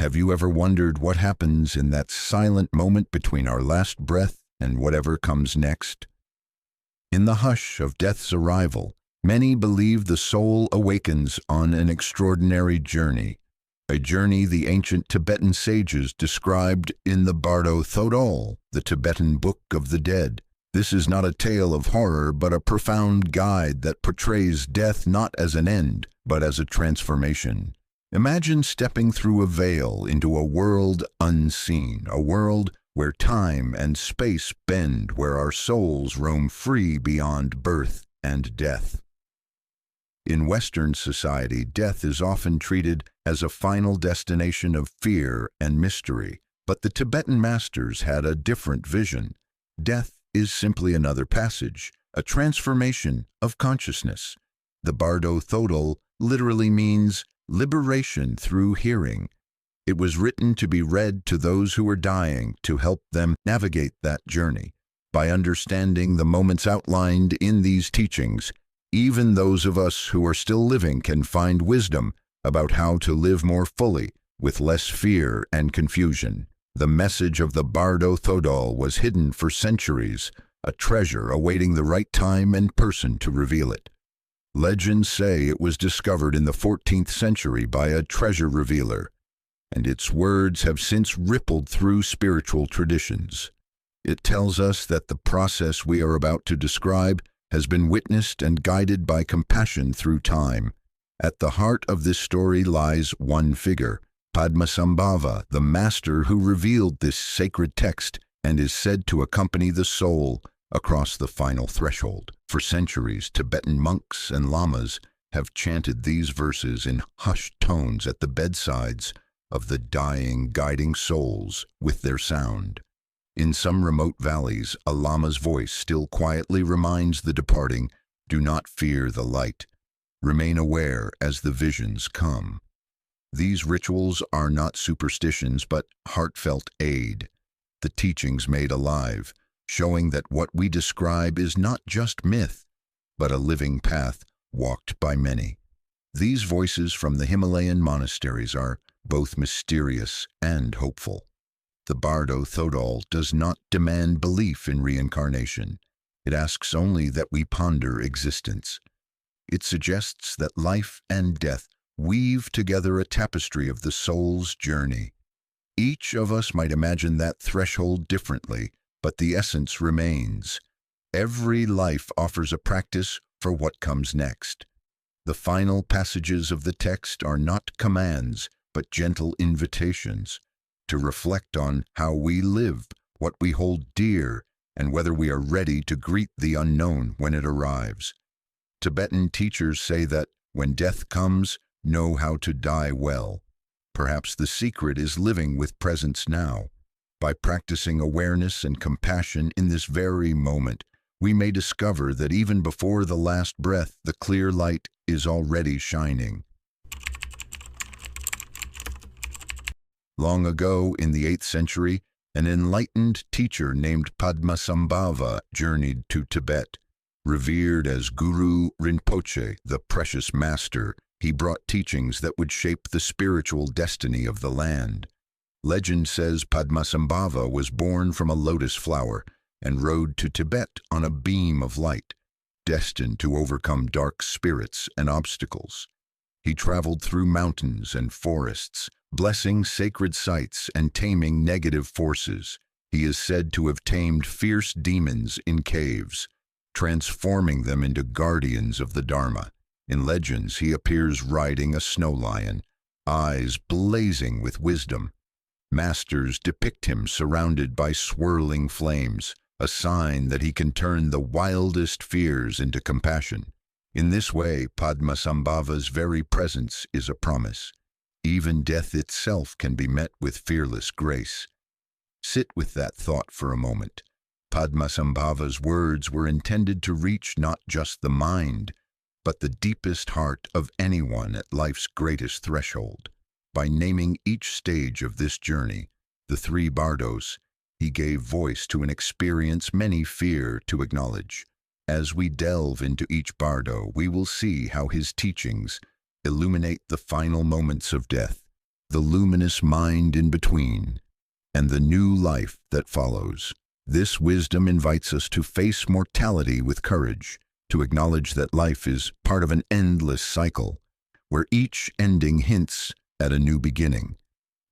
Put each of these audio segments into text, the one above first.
Have you ever wondered what happens in that silent moment between our last breath and whatever comes next? In the hush of death's arrival, many believe the soul awakens on an extraordinary journey, a journey the ancient Tibetan sages described in the Bardo Thodol, the Tibetan Book of the Dead. This is not a tale of horror, but a profound guide that portrays death not as an end, but as a transformation. Imagine stepping through a veil into a world unseen, a world where time and space bend, where our souls roam free beyond birth and death. In Western society, death is often treated as a final destination of fear and mystery, but the Tibetan masters had a different vision. Death is simply another passage, a transformation of consciousness. The Bardo Thodol literally means liberation through hearing. It was written to be read to those who were dying to help them navigate that journey. By understanding the moments outlined in these teachings, even those of us who are still living can find wisdom about how to live more fully, with less fear and confusion. The message of the Bardo Thodol was hidden for centuries, a treasure awaiting the right time and person to reveal it. Legends say it was discovered in the 14th century by a treasure revealer, and its words have since rippled through spiritual traditions. It tells us that the process we are about to describe has been witnessed and guided by compassion through time. At the heart of this story lies one figure, Padmasambhava, the master who revealed this sacred text and is said to accompany the soul across the final threshold. For centuries, Tibetan monks and lamas have chanted these verses in hushed tones at the bedsides of the dying, guiding souls with their sound. In some remote valleys, a lama's voice still quietly reminds the departing, "Do not fear the light. Remain aware as the visions come." These rituals are not superstitions, but heartfelt aid, the teachings made alive, showing that what we describe is not just myth, but a living path walked by many. These voices from the Himalayan monasteries are both mysterious and hopeful. The Bardo Thodol does not demand belief in reincarnation. It asks only that we ponder existence. It suggests that life and death weave together a tapestry of the soul's journey. Each of us might imagine that threshold differently, but the essence remains. Every life offers a practice for what comes next. The final passages of the text are not commands, but gentle invitations to reflect on how we live, what we hold dear, and whether we are ready to greet the unknown when it arrives. Tibetan teachers say that when death comes, know how to die well. Perhaps the secret is living with presence now. By practicing awareness and compassion in this very moment, we may discover that even before the last breath, the clear light is already shining. Long ago, in the 8th century, an enlightened teacher named Padmasambhava journeyed to Tibet. Revered as Guru Rinpoche, the precious master, he brought teachings that would shape the spiritual destiny of the land. Legend says Padmasambhava was born from a lotus flower and rode to Tibet on a beam of light, destined to overcome dark spirits and obstacles. He traveled through mountains and forests, blessing sacred sites and taming negative forces. He is said to have tamed fierce demons in caves, transforming them into guardians of the Dharma. In legends, he appears riding a snow lion, eyes blazing with wisdom. Masters depict him surrounded by swirling flames, a sign that he can turn the wildest fears into compassion. In this way, Padmasambhava's very presence is a promise. Even death itself can be met with fearless grace. Sit with that thought for a moment. Padmasambhava's words were intended to reach not just the mind, but the deepest heart of anyone at life's greatest threshold. By naming each stage of this journey, the 3 bardos, he gave voice to an experience many fear to acknowledge. As we delve into each bardo, we will see how his teachings illuminate the final moments of death, the luminous mind in between, and the new life that follows. This wisdom invites us to face mortality with courage, to acknowledge that life is part of an endless cycle, where each ending hints at a new beginning.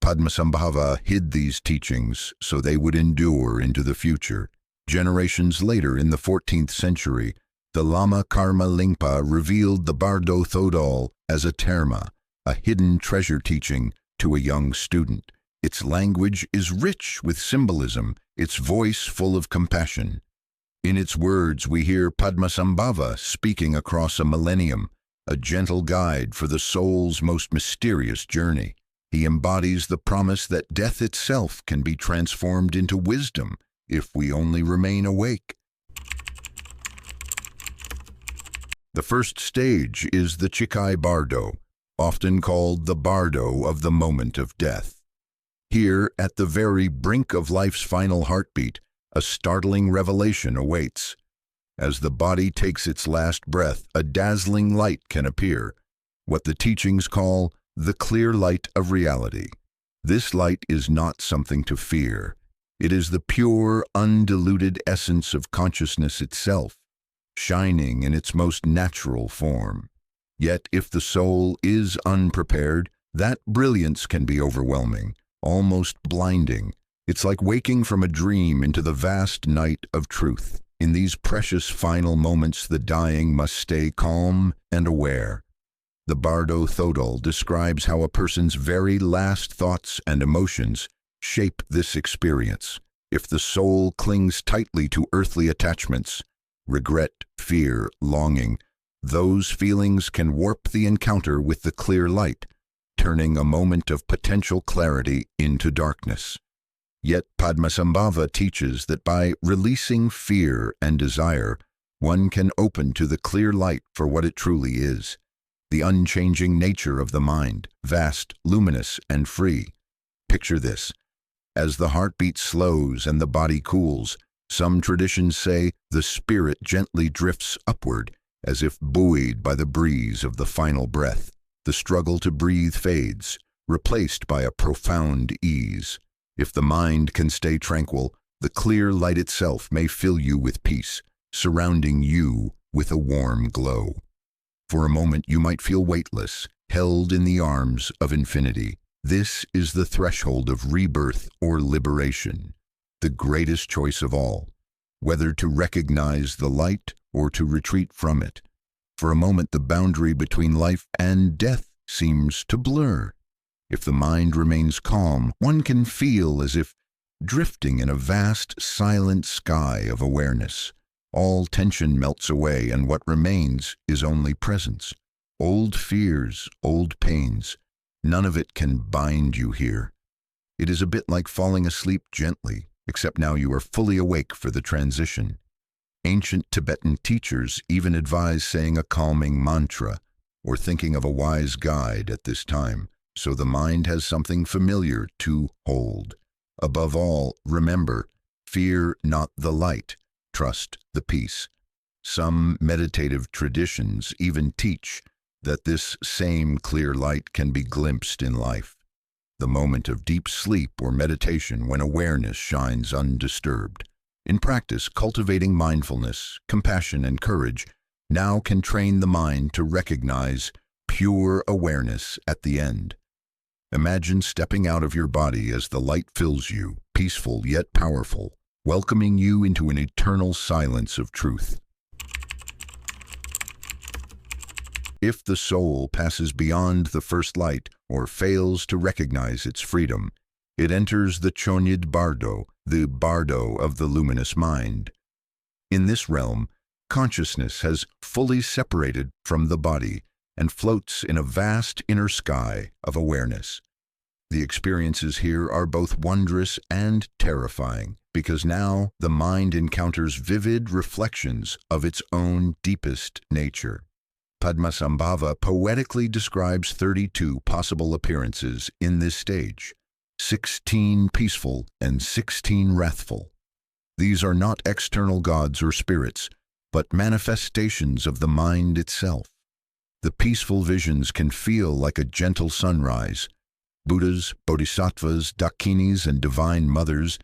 Padmasambhava hid these teachings so they would endure into the future. Generations later, in the 14th century, the Lama Karma Lingpa revealed the Bardo Thodol as a terma, a hidden treasure teaching to a young student. Its language is rich with symbolism, its voice full of compassion. In its words, we hear Padmasambhava speaking across a millennium, a gentle guide for the soul's most mysterious journey. He embodies the promise that death itself can be transformed into wisdom if we only remain awake. The first stage is the Chikai Bardo, often called the Bardo of the moment of death. Here, at the very brink of life's final heartbeat, a startling revelation awaits. As the body takes its last breath, a dazzling light can appear, what the teachings call the clear light of reality. This light is not something to fear. It is the pure, undiluted essence of consciousness itself, shining in its most natural form. Yet, if the soul is unprepared, that brilliance can be overwhelming, almost blinding. It's like waking from a dream into the vast night of truth. In these precious final moments, the dying must stay calm and aware. The Bardo Thodol describes how a person's very last thoughts and emotions shape this experience. If the soul clings tightly to earthly attachments, regret, fear, longing, those feelings can warp the encounter with the clear light, turning a moment of potential clarity into darkness. Yet Padmasambhava teaches that by releasing fear and desire, one can open to the clear light for what it truly is, the unchanging nature of the mind, vast, luminous, and free. Picture this. As the heartbeat slows and the body cools, some traditions say the spirit gently drifts upward, as if buoyed by the breeze of the final breath. The struggle to breathe fades, replaced by a profound ease. If the mind can stay tranquil, the clear light itself may fill you with peace, surrounding you with a warm glow. For a moment you might feel weightless, held in the arms of infinity. This is the threshold of rebirth or liberation, the greatest choice of all, whether to recognize the light or to retreat from it. For a moment the boundary between life and death seems to blur. If the mind remains calm, one can feel as if drifting in a vast, silent sky of awareness. All tension melts away, and what remains is only presence. Old fears, old pains, none of it can bind you here. It is a bit like falling asleep gently, except now you are fully awake for the transition. Ancient Tibetan teachers even advise saying a calming mantra or thinking of a wise guide at this time, so the mind has something familiar to hold. Above all, remember, fear not the light, trust the peace. Some meditative traditions even teach that this same clear light can be glimpsed in life, the moment of deep sleep or meditation when awareness shines undisturbed. In practice, cultivating mindfulness, compassion, and courage now can train the mind to recognize pure awareness at the end. Imagine stepping out of your body as the light fills you, peaceful yet powerful, welcoming you into an eternal silence of truth. If the soul passes beyond the first light or fails to recognize its freedom, it enters the Chonyid Bardo, the Bardo of the luminous mind. In this realm, consciousness has fully separated from the body and floats in a vast inner sky of awareness. The experiences here are both wondrous and terrifying, because now the mind encounters vivid reflections of its own deepest nature. Padmasambhava poetically describes 32 possible appearances in this stage, 16 peaceful and 16 wrathful. These are not external gods or spirits, but manifestations of the mind itself. The peaceful visions can feel like a gentle sunrise, Buddhas, bodhisattvas, dakinis, and divine mothers,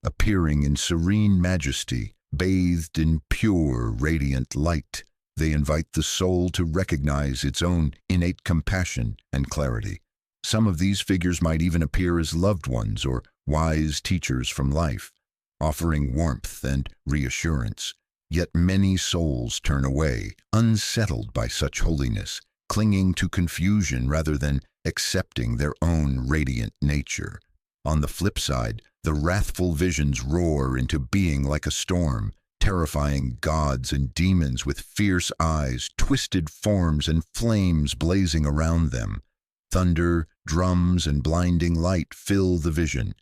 appearing in serene majesty, bathed in pure, radiant light. They invite the soul to recognize its own innate compassion and clarity. Some of these figures might even appear as loved ones or wise teachers from life, offering warmth and reassurance. Yet many souls turn away, unsettled by such holiness, clinging to confusion rather than accepting their own radiant nature. On the flip side, the wrathful visions roar into being like a storm, terrifying gods and demons with fierce eyes, twisted forms, and flames blazing around them. Thunder, drums, and blinding light fill the vision.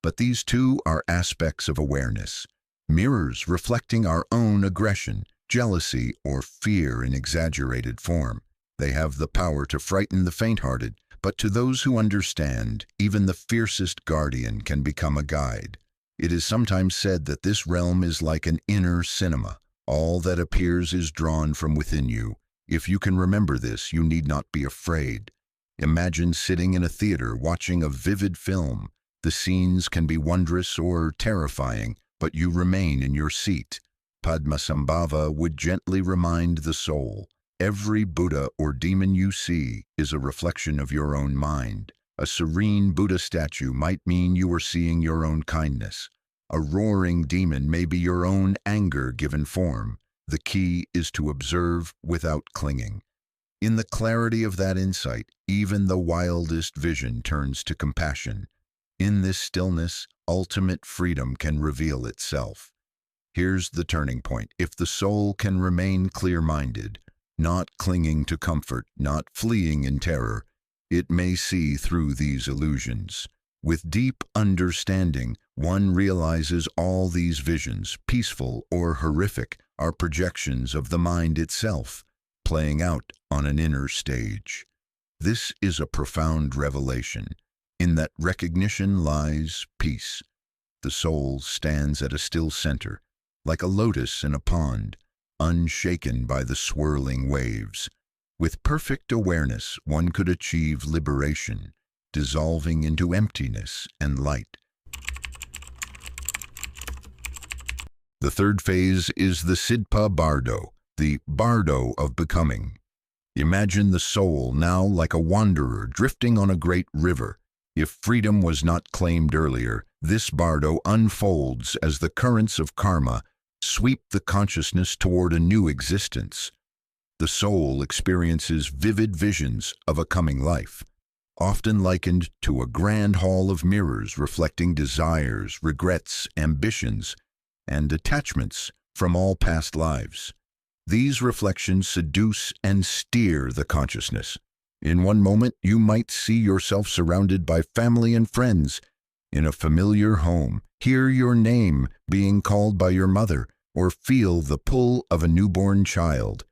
But these too are aspects of awareness, mirrors reflecting our own aggression, jealousy, or fear in exaggerated form. They have the power to frighten the faint-hearted, but to those who understand, even the fiercest guardian can become a guide. It is sometimes said that this realm is like an inner cinema. All that appears is drawn from within you. If you can remember this, you need not be afraid. Imagine sitting in a theater watching a vivid film. The scenes can be wondrous or terrifying, but you remain in your seat. Padmasambhava would gently remind the soul, every Buddha or demon you see is a reflection of your own mind. A serene Buddha statue might mean you are seeing your own kindness. A roaring demon may be your own anger given form. The key is to observe without clinging. In the clarity of that insight, even the wildest vision turns to compassion. In this stillness, ultimate freedom can reveal itself. Here's the turning point. If the soul can remain clear-minded, not clinging to comfort, not fleeing in terror, it may see through these illusions. With deep understanding, one realizes all these visions, peaceful or horrific, are projections of the mind itself, playing out on an inner stage. This is a profound revelation. In that recognition lies peace. The soul stands at a still center, like a lotus in a pond, unshaken by the swirling waves. With perfect awareness, one could achieve liberation, dissolving into emptiness and light. The third phase is the Sidpa Bardo, the bardo of becoming. Imagine the soul now like a wanderer drifting on a great river. If freedom was not claimed earlier, this bardo unfolds as the currents of karma sweep the consciousness toward a new existence. The soul experiences vivid visions of a coming life, often likened to a grand hall of mirrors reflecting desires, regrets, ambitions, and attachments from all past lives. These reflections seduce and steer the consciousness. In one moment, you might see yourself surrounded by family and friends, in a familiar home, hear your name being called by your mother, or feel the pull of a newborn child.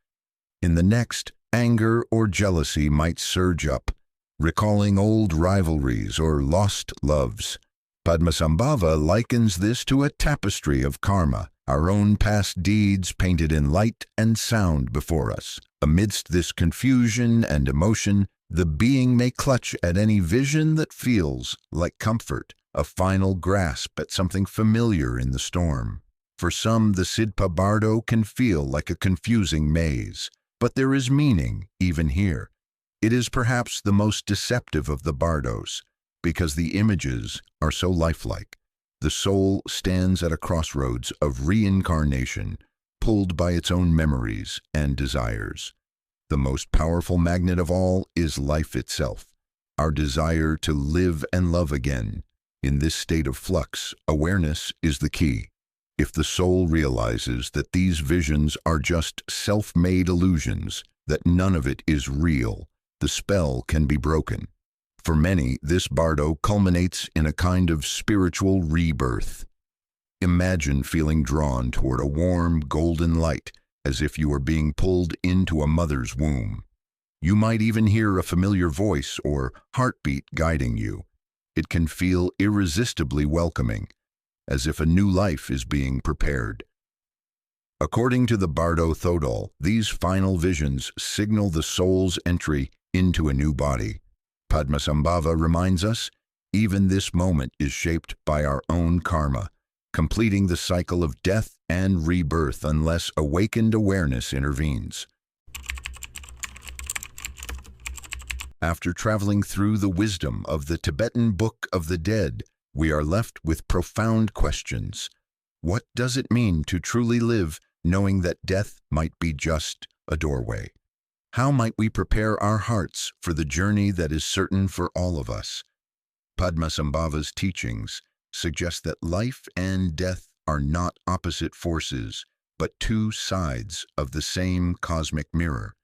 In the next, anger or jealousy might surge up, recalling old rivalries or lost loves. Padmasambhava likens this to a tapestry of karma, our own past deeds painted in light and sound before us. Amidst this confusion and emotion, the being may clutch at any vision that feels like comfort, a final grasp at something familiar in the storm. For some, the Sidpa Bardo can feel like a confusing maze, but there is meaning even here. It is perhaps the most deceptive of the bardos, because the images are so lifelike. The soul stands at a crossroads of reincarnation, pulled by its own memories and desires. The most powerful magnet of all is life itself, our desire to live and love again. In this state of flux, awareness is the key. If the soul realizes that these visions are just self-made illusions, that none of it is real, the spell can be broken. For many, this bardo culminates in a kind of spiritual rebirth. Imagine feeling drawn toward a warm, golden light, as if you were being pulled into a mother's womb. You might even hear a familiar voice or heartbeat guiding you. It can feel irresistibly welcoming, as if a new life is being prepared. According to the Bardo Thodol, these final visions signal the soul's entry into a new body. Padmasambhava reminds us, even this moment is shaped by our own karma, completing the cycle of death and rebirth unless awakened awareness intervenes. After traveling through the wisdom of the Tibetan Book of the Dead, we are left with profound questions. What does it mean to truly live, knowing that death might be just a doorway? How might we prepare our hearts for the journey that is certain for all of us? Padmasambhava's teachings suggest that life and death are not opposite forces, but two sides of the same cosmic mirror.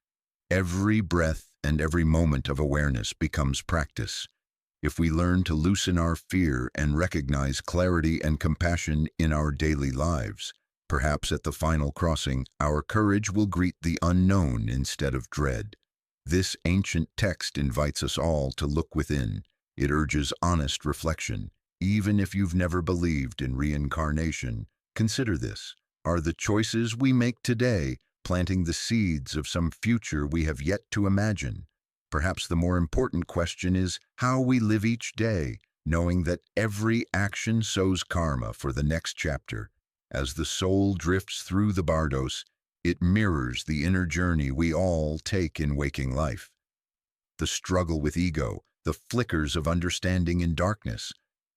Every breath and every moment of awareness becomes practice. If we learn to loosen our fear and recognize clarity and compassion in our daily lives, perhaps at the final crossing, our courage will greet the unknown instead of dread. This ancient text invites us all to look within. It urges honest reflection. Even if you've never believed in reincarnation, consider this. Are the choices we make today planting the seeds of some future we have yet to imagine? Perhaps the more important question is how we live each day, knowing that every action sows karma for the next chapter. As the soul drifts through the bardos, it mirrors the inner journey we all take in waking life. The struggle with ego, the flickers of understanding in darkness,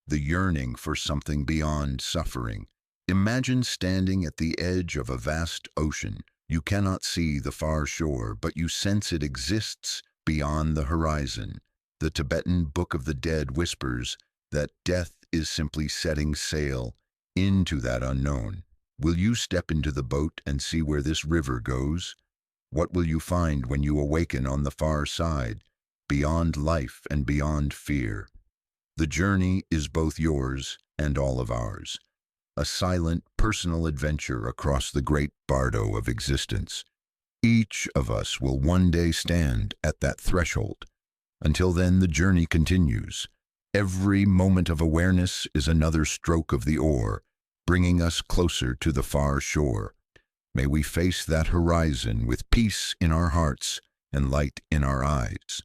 the yearning for something beyond suffering. Imagine standing at the edge of a vast ocean. You cannot see the far shore, but you sense it exists beyond the horizon. The Tibetan Book of the Dead whispers that death is simply setting sail into that unknown. Will you step into the boat and see where this river goes? What will you find when you awaken on the far side, beyond life and beyond fear? The journey is both yours and all of ours, a silent, personal adventure across the great bardo of existence. Each of us will one day stand at that threshold. Until then, the journey continues. Every moment of awareness is another stroke of the oar, bringing us closer to the far shore. May we face that horizon with peace in our hearts and light in our eyes.